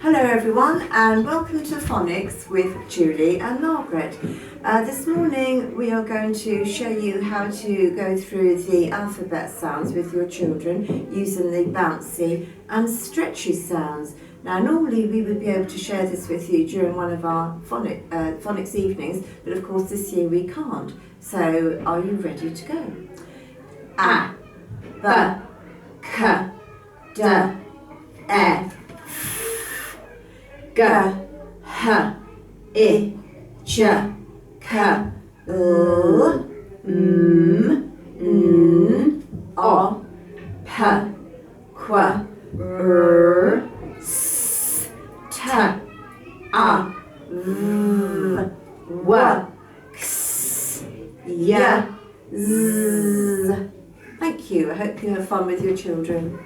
Hello everyone and welcome to Phonics with Julie and Margaret. This morning we are going to show you how to go through the alphabet sounds with your children using the bouncy and stretchy sounds. Now normally we would be able to share this with you during one of our phonics evenings, but of course this year we can't. So are you ready to go? A, B, K, D, E, G, H, I, J, K, L, M, N, O, P, Q, R, S, T, A, V, W, X, Y, Z. Thank you. I hope you have fun with your children.